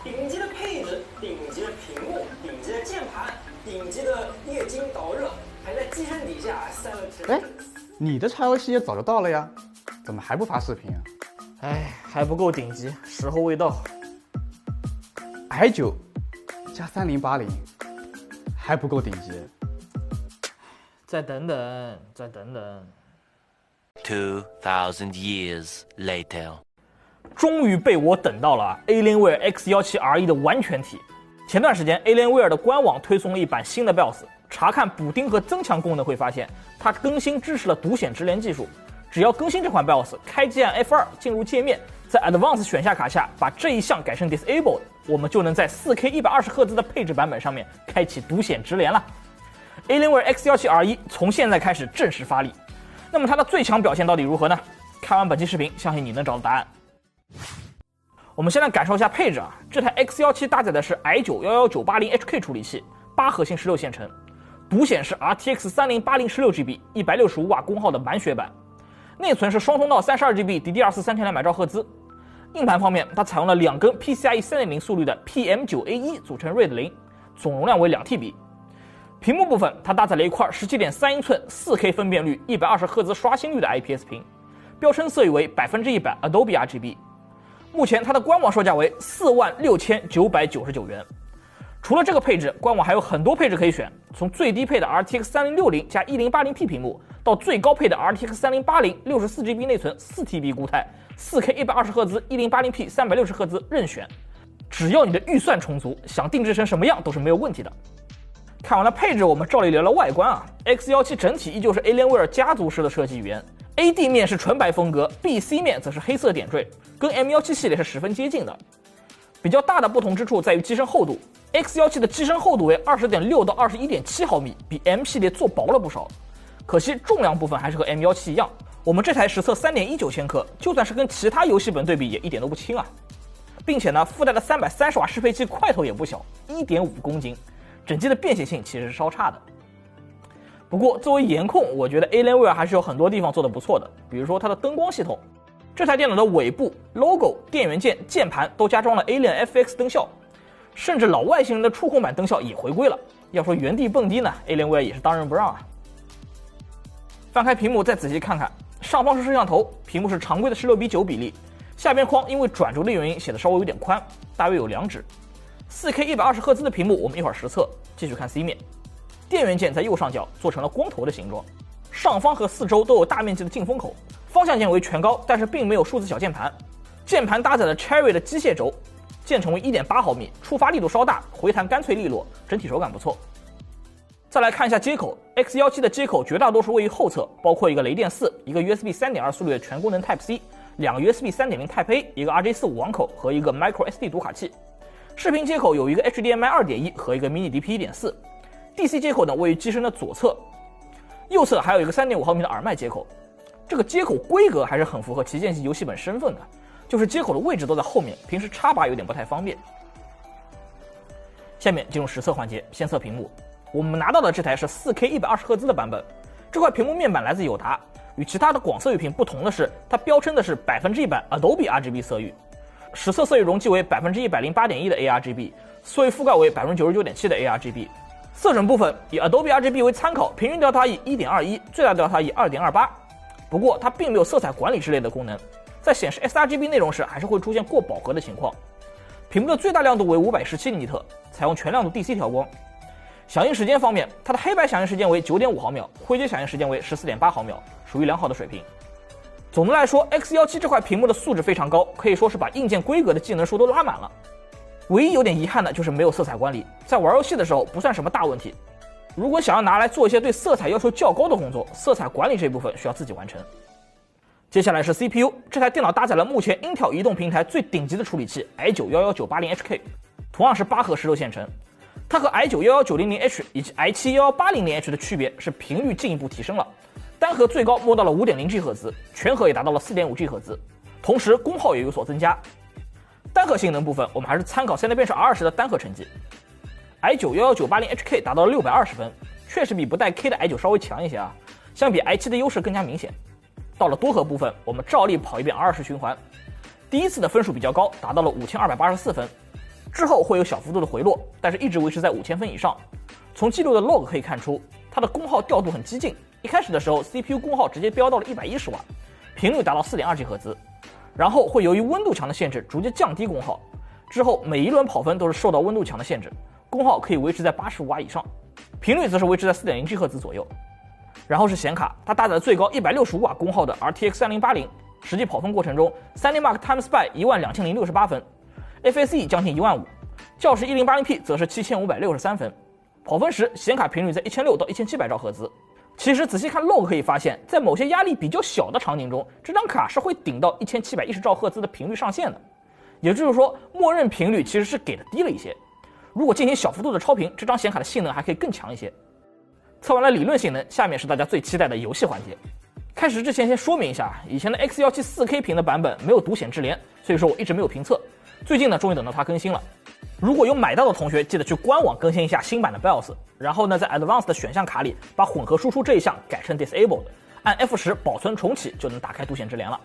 顶级的配置、顶级的屏幕、顶级的键盘、顶级的液晶导热，还在机身底下塞了哎，你的 XYC 也早就到了呀，怎么还不发视频啊？哎，还不够顶级，时候未到。i9 加3080还不够顶级。再等等，再等等。2000 years later， 终于被我等到了 Alienware X17RE 的完全体。前段时间 Alienware 的官网推送了一版新的 BIOS， 查看补丁和增强功能会发现，它更新支持了独显直连技术。只要更新这款 BIOS， 开机按 F2 进入界面，在 Advanced 选项卡下把这一项改成 Disabled， 我们就能在 4K 120Hz 的配置版本上面开启独显直连了。Alienware X17RE 从现在开始正式发力。那么它的最强表现到底如何呢？看完本期视频，相信你能找到答案。我们先来感受一下配置啊，这台 X17搭载的是 i9-11980HK 处理器，8核心16线程，独显是 RTX 3080 16GB 165瓦功耗的满血版，内存是双通道 32GB DDR4 3200兆赫兹。硬盘方面，它采用了2根 PCIe 3.0速率的 PM9A1 组成 RAID 0，总容量为2TB。屏幕部分，它搭载了一块 17.3英寸 4K 分辨率120Hz 刷新率的 IPS 屏，标称色域为100% Adobe RGB。目前它的官网售价为46999元。除了这个配置，官网还有很多配置可以选，从最低配的 RTX 3060加 1080P 屏幕，到最高配的 RTX 3080 64GB 内存 4TB 固态 4K 120Hz 1080P 360Hz 任选。只要你的预算充足，想定制成什么样都是没有问题的。看完了配置，我们照例聊聊外观啊。X17整体依旧是 Alienware 家族式的设计语言 ，AD 面是纯白风格 ，BC 面则是黑色点缀，跟 M17系列是十分接近的。比较大的不同之处在于机身厚度 ，X17的机身厚度为20.6到21.7毫米，比 M 系列做薄了不少。可惜重量部分还是和 M17一样，我们这台实测3.19千克，就算是跟其他游戏本对比也一点都不轻啊。并且呢，附带的330瓦适配器块头也不小，1.5公斤。整机的便携性其实是稍差的。不过作为颜控，我觉得 Alienware 还是有很多地方做得不错的，比如说它的灯光系统。这台电脑的尾部、logo、电源键、键盘都加装了 Alien FX 灯效，甚至老外星人的触控板灯效也回归了。要说原地蹦迪呢， Alienware 也是当仁不让啊。翻开屏幕再仔细看看，上方是摄像头，屏幕是常规的16:9比例，下边框因为转轴的原因写的稍微有点宽，大约有2指。4K 120Hz 的屏幕，我们一会儿实测。继续看 C 面，电源键在右上角做成了光头的形状，上方和四周都有大面积的进风口，方向键为全高，但是并没有数字小键盘。键盘搭载了 Cherry 的机械轴，键程为 1.8毫米，触发力度稍大，回弹干脆利落，整体手感不错。再来看一下接口 ，X17的接口绝大多数位于后侧，包括一个雷电4，一个 USB 3.2 速率的全功能 Type C， 2个 USB 3.0 Type A， 一个 RJ45 网口和一个 Micro SD 读卡器。视频接口有一个 HDMI 2.1 和一个 Mini DP 1.4， DC 接口呢位于机身的左侧，右侧还有一个 3.5毫米的耳麦接口。这个接口规格还是很符合旗舰级游戏本身份的，就是接口的位置都在后面，平时插拔有点不太方便。下面进入实测环节，先测屏幕。我们拿到的这台是 4K 120Hz 的版本，这块屏幕面板来自友达，与其他的广色域屏不同的是，它标称的是100% Adobe RGB 色域。实测色域容积为 108.1% 的 ARGB， 色域覆盖为 99.7% 的 ARGB。色准部分以 Adobe RGB 为参考，平均调塔 E 1.21， 最大调塔 E 2.28。不过它并没有色彩管理之类的功能，在显示 sRGB 内容时还是会出现过饱和的情况。屏幕的最大亮度为517尼特，采用全亮度 DC 调光。响应时间方面，它的黑白响应时间为 9.5 毫秒，灰阶响应时间为 14.8 毫秒，属于良好的水平。总的来说 ，X17这块屏幕的素质非常高，可以说是把硬件规格的技能数都拉满了。唯一有点遗憾的就是没有色彩管理，在玩游戏的时候不算什么大问题。如果想要拿来做一些对色彩要求较高的工作，色彩管理这部分需要自己完成。接下来是 CPU， 这台电脑搭载了目前 Intel 移动平台最顶级的处理器 i9-11980HK， 同样是8核16线程。它和 i9-11900H 以及 i7-11800H 的区别是频率进一步提升了。单核最高摸到了 5.0G 赫兹，全核也达到了 4.5G 赫兹，同时功耗也有所增加。单核性能部分，我们还是参考 Cinebench R20的单核成绩。i9-11980HK 达到了620分，确实比不带 K 的 i9 稍微强一些啊，相比 i7 的优势更加明显。到了多核部分，我们照例跑一遍 R20循环，第一次的分数比较高，达到了5284分。之后会有小幅度的回落，但是一直维持在5000分以上。从记录的 log 可以看出，它的功耗调度很激进，一开始的时候 CPU 功耗直接飙到了110瓦，频率达到 4.2 赫兹，然后会由于温度墙的限制逐渐降低功耗，之后每一轮跑分都是受到温度墙的限制，功耗可以维持在85瓦以上，频率则是维持在 4.0 赫兹左右。然后是显卡，它搭载了最高165瓦功耗的 RTX 3080，实际跑分过程中 3D Mark Time Spy 12068分，FSE 将近15000，教室 1080P 则是7563分。跑分时显卡频率在1600到1700兆赫兹。其实仔细看 log 可以发现，在某些压力比较小的场景中，这张卡是会顶到1710兆赫兹的频率上限的，也就是说默认频率其实是给的低了一些。如果进行小幅度的超频，这张显卡的性能还可以更强一些。测完了理论性能，下面是大家最期待的游戏环节。开始之前先说明一下，以前的 X17 4K 屏的版本没有独显智联，所以说我一直没有评测。最近呢，终于等到它更新了。如果有买到的同学，记得去官网更新一下新版的 BIOS， 然后呢，在 Advanced 的选项卡里把混合输出这一项改成 Disabled， 按 F10 保存重启就能打开独显智联了。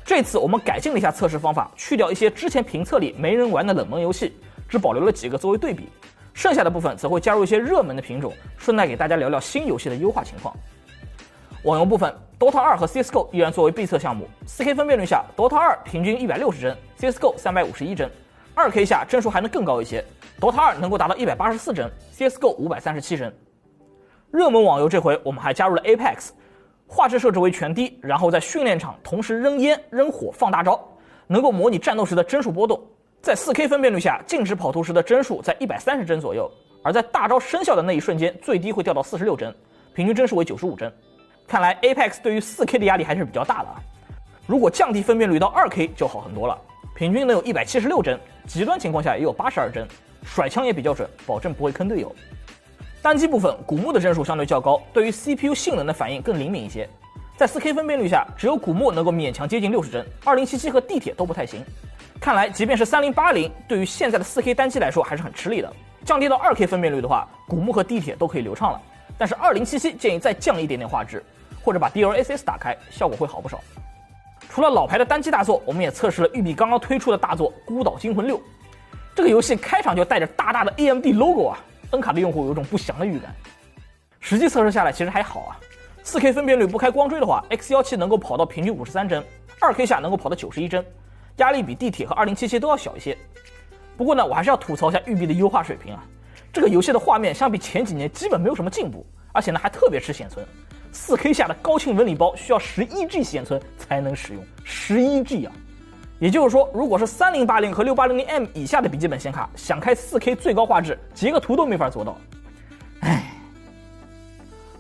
这次我们改进了一下测试方法，去掉一些之前评测里没人玩的冷门游戏，只保留了几个作为对比，剩下的部分则会加入一些热门的品种，顺带给大家聊聊新游戏的优化情况。网游部分 ，Dota 2和 CS:GO 依然作为必测项目。4K 分辨率下 ，Dota 2平均160帧 ，CS:GO 351帧。2K 下帧数还能更高一些 ，Dota 2能够达到184帧 ，CS:GO 537帧。热门网游这回我们还加入了 Apex， 画质设置为全低，然后在训练场同时扔烟、扔火、放大招，能够模拟战斗时的帧数波动。在 4K 分辨率下，静止跑图时的帧数在130帧左右，而在大招生效的那一瞬间，最低会掉到46帧，平均帧数为95帧。看来 Apex 对于 4K 的压力还是比较大的啊。如果降低分辨率到 2K 就好很多了，平均能有176帧，极端情况下也有82帧，甩枪也比较准，保证不会坑队友。单机部分，古墓的帧数相对较高，对于 CPU 性能的反应更灵敏一些。在 4K 分辨率下，只有古墓能够勉强接近60帧，2077和地铁都不太行。看来即便是3080，对于现在的 4K 单机来说还是很吃力的。降低到 2K 分辨率的话，古墓和地铁都可以流畅了，但是2077建议再降一点点画质，或者把 DLSS 打开，效果会好不少。除了老牌的单机大作，我们也测试了育碧刚刚推出的大作《孤岛惊魂6》。这个游戏开场就带着大大的 AMD logo 啊，N 卡的用户有种不祥的预感。实际测试下来其实还好啊，4K 分辨率不开光追的话 ，X17能够跑到平均53帧，2K 下能够跑到91帧，压力比地铁和2077都要小一些。不过呢，我还是要吐槽一下育碧的优化水平啊，这个游戏的画面相比前几年基本没有什么进步，而且呢还特别吃显存。4K 下的高清纹理包需要11G 显存才能使用，11G 啊！也就是说，如果是3080和680M 以下的笔记本显卡，想开 4K 最高画质，截个图都没法做到。唉，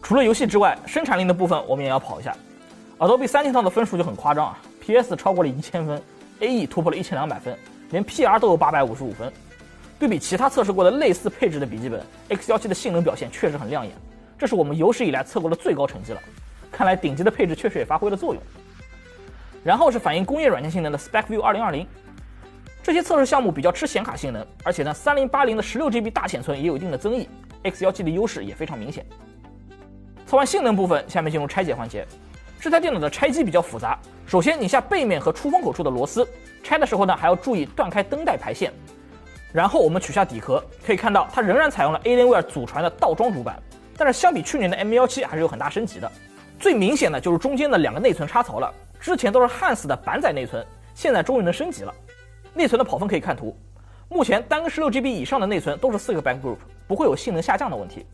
除了游戏之外，生产力的部分我们也要跑一下。Adobe 3000套的分数就很夸张啊 ，PS 超过了1000分 ，AE 突破了1200分，连 PR 都有855分。对比其他测试过的类似配置的笔记本 ，X17的性能表现确实很亮眼。这是我们有史以来测过的最高成绩了，看来顶级的配置确实也发挥了作用。然后是反映工业软件性能的 SpecView 2020，这些测试项目比较吃显卡性能，而且呢3080的16GB 大显存也有一定的增益 ，X17的优势也非常明显。测完性能部分，下面进入拆解环节。这台电脑的拆机比较复杂，首先拧下背面和出风口处的螺丝，拆的时候呢还要注意断开灯带排线。然后我们取下底壳，可以看到它仍然采用了 Alienware 祖传的倒装主板。但是相比去年的 M17 还是有很大升级的，最明显的就是中间的2个内存插槽了，之前都是汉斯的板载内存，现在终于能升级了。内存的跑分可以看图，目前单个 16GB 以上的内存都是4个 backgroup， 不会有性能下降的问题。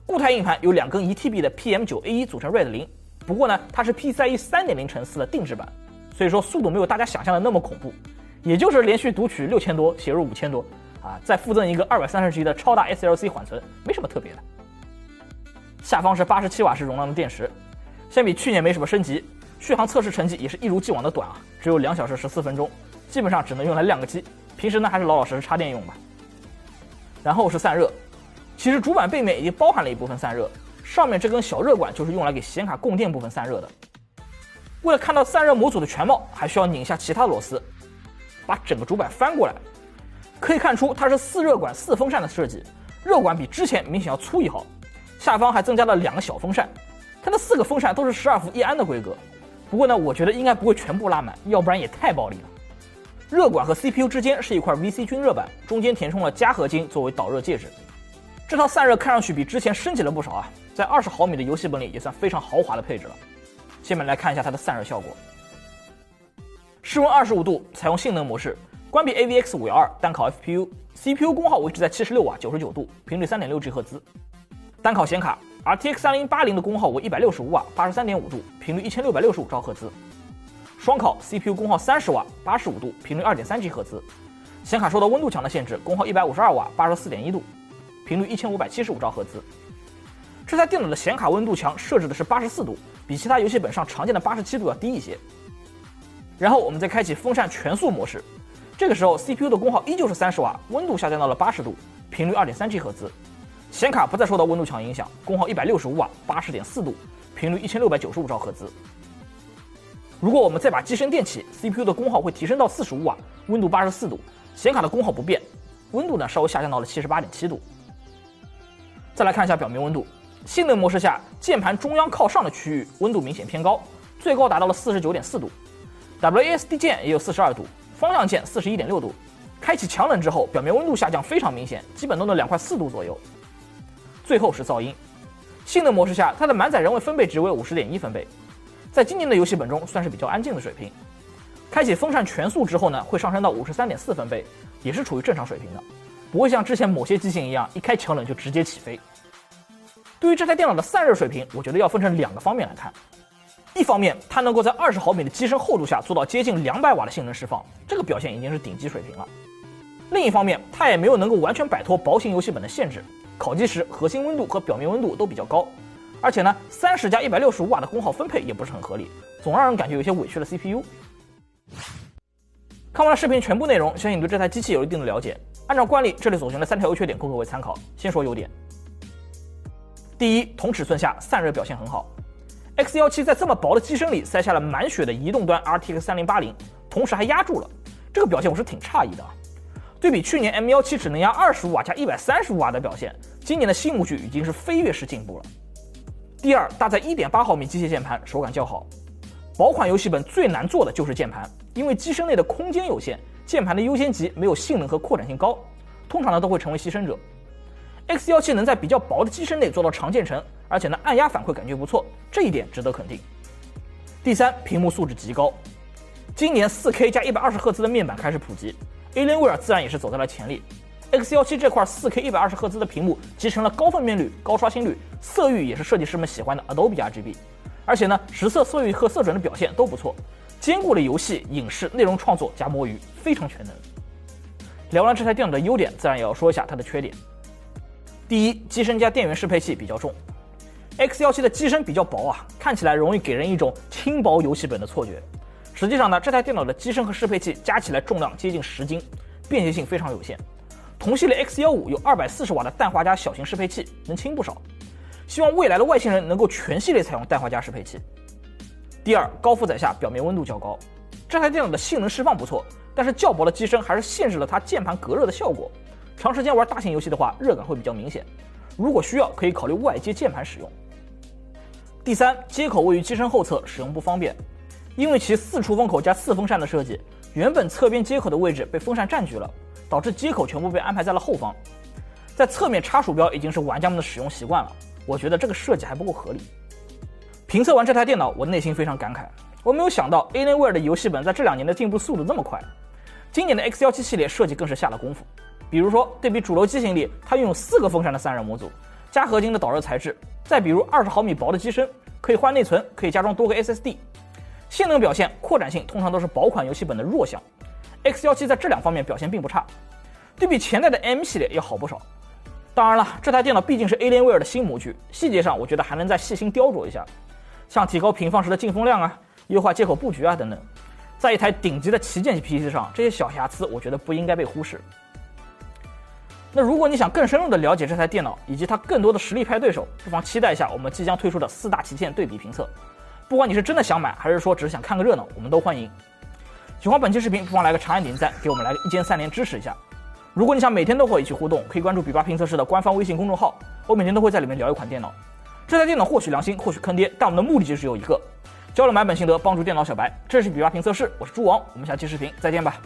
固态硬盘有2根 1TB 的 PM9A1 组成 RAID 0，不过呢它是 PCIe 3.0/4的定制版，所以说速度没有大家想象的那么恐怖，也就是连续读取6000多，写入5000多啊，再附赠一个230G 的超大 SLC 缓存，没什么特别的。下方是87瓦时容量的电池，相比去年没什么升级，续航测试成绩也是一如既往的短啊，只有2小时14分钟，基本上只能用来亮个机，平时呢还是老老实实插电用吧。然后是散热，其实主板背面已经包含了一部分散热，上面这根小热管就是用来给显卡供电部分散热的。为了看到散热模组的全貌，还需要拧下其他螺丝，把整个主板翻过来，可以看出它是4热管4风扇的设计，热管比之前明显要粗1号。下方还增加了2个小风扇，它的4个风扇都是12伏1安的规格。不过呢，我觉得应该不会全部拉满，要不然也太暴力了。热管和 CPU 之间是一块 VC 均热板，中间填充了镓合金作为导热介质。这套散热看上去比之前升级了不少啊，在20毫米的游戏本里也算非常豪华的配置了。下面来看一下它的散热效果。室温25度，采用性能模式，关闭 AVX 512单烤 FPU，CPU 功耗维持在76瓦，99度，频率 3.6G 赫兹。单烤显卡 RTX 3080的功耗为165瓦，83.5度，频率1665兆赫兹。双烤 CPU 功耗30瓦，85度，频率2.3G 赫兹。显卡受到温度墙的限制，功耗152瓦，84.1度，频率1575兆赫兹。这台电脑的显卡温度墙设置的是84度，比其他游戏本上常见的87度要低一些。然后我们再开启风扇全速模式，这个时候 CPU 的功耗依旧是30瓦，温度下降到了80度，频率2.3G 赫兹。显卡不再受到温度墙影响，功耗165瓦，80.4度，频率1695兆赫兹。如果我们再把机身电起 ，CPU 的功耗会提升到45瓦，温度84度，显卡的功耗不变，温度呢稍微下降到了78.7度。再来看一下表面温度，性能模式下，键盘中央靠上的区域温度明显偏高，最高达到了49.4度 ，WASD 键也有42度，方向键41.6度。开启强冷之后，表面温度下降非常明显，基本都能2块4度左右。最后是噪音，性能模式下，它的满载人为分贝值为50.1分贝。在今年的游戏本中算是比较安静的水平。开启风扇全速之后呢，会上升到53.4分贝，也是处于正常水平的，不会像之前某些机型一样，一开强冷就直接起飞。对于这台电脑的散热水平，我觉得要分成2个方面来看。一方面，它能够在20毫米的机身厚度下做到接近200瓦的性能释放，这个表现已经是顶级水平了。另一方面，它也没有能够完全摆脱薄型游戏本的限制，烤机时核心温度和表面温度都比较高。而且呢，30加165瓦的功耗分配也不是很合理，总让人感觉有些委屈了 CPU。看完了视频全部内容，相信你对这台机器有一定的了解。按照惯例，这里总结了3条优缺点供各位参考。先说优点。第一，同尺寸下散热表现很好。X17在这么薄的机身里塞下了满血的移动端 RTX 3080，同时还压住了，这个表现我是挺诧异的。对比去年 M17只能压25瓦加135瓦的表现，今年的新模具已经是飞跃式进步了。第二，搭载 1.8 毫米机械键盘，手感较好。薄款游戏本最难做的就是键盘，因为机身内的空间有限，键盘的优先级没有性能和扩展性高，通常呢都会成为牺牲者。X17能在比较薄的机身内做到长键程，而且呢按压反馈感觉不错，这一点值得肯定。第三，屏幕素质极高。今年 4K 加120赫兹的面板开始普及， Alienware 自然也是走在了前列。X17这块 4K 120赫兹的屏幕集成了高分辨率、高刷新率，色域也是设计师们喜欢的 Adobe RGB， 而且呢实色色域和色准的表现都不错，兼顾了游戏、影视、内容创作加摸鱼，非常全能。聊完这台电脑的优点，自然也要说一下它的缺点。第一，机身加电源适配器比较重。X17的机身比较薄啊，看起来容易给人一种轻薄游戏本的错觉。实际上呢，这台电脑的机身和适配器加起来重量接近10斤，便携性非常有限。同系列 X15有240瓦的氮化镓小型适配器，能轻不少。希望未来的外星人能够全系列采用氮化镓适配器。第二，高负载下表面温度较高。这台电脑的性能释放不错，但是较薄的机身还是限制了它键盘隔热的效果。长时间玩大型游戏的话，热感会比较明显。如果需要，可以考虑外接键盘使用。第三，接口位于机身后侧，使用不方便，因为其4出风口加4风扇的设计，原本侧边接口的位置被风扇占据了，导致接口全部被安排在了后方。在侧面插鼠标已经是玩家们的使用习惯了，我觉得这个设计还不够合理。评测完这台电脑，我内心非常感慨，我没有想到 Alienware 的游戏本在这2年的进步速度这么快。今年的 X17系列设计更是下了功夫，比如说对比主流机型里，它拥有4个风扇的散热模组，加合金的导热材质，再比如20毫米薄的机身，可以换内存，可以加装多个 SSD。性能表现、扩展性通常都是薄款游戏本的弱项。X17在这2方面表现并不差，对比前代的 M 系列要好不少。当然了，这台电脑毕竟是 Alienware 的新模具，细节上我觉得还能再细心雕琢一下，像提高平放时的进风量啊，优化接口布局啊等等。在一台顶级的旗舰级 PC 上，这些小瑕疵我觉得不应该被忽视。那如果你想更深入的了解这台电脑以及它更多的实力派对手，不妨期待一下我们即将推出的4大旗舰对比评测。不管你是真的想买，还是说只是想看个热闹，我们都欢迎。喜欢本期视频，不妨来个长按点赞，给我们来个1键3连支持一下。如果你想每天都和我一起互动，可以关注比巴评测室的官方微信公众号，我每天都会在里面聊一款电脑。这台电脑或许良心，或许坑爹，但我们的目的就只有一个，交流买本心得，帮助电脑小白。这是比巴评测室，我是猪王，我们下期视频再见吧。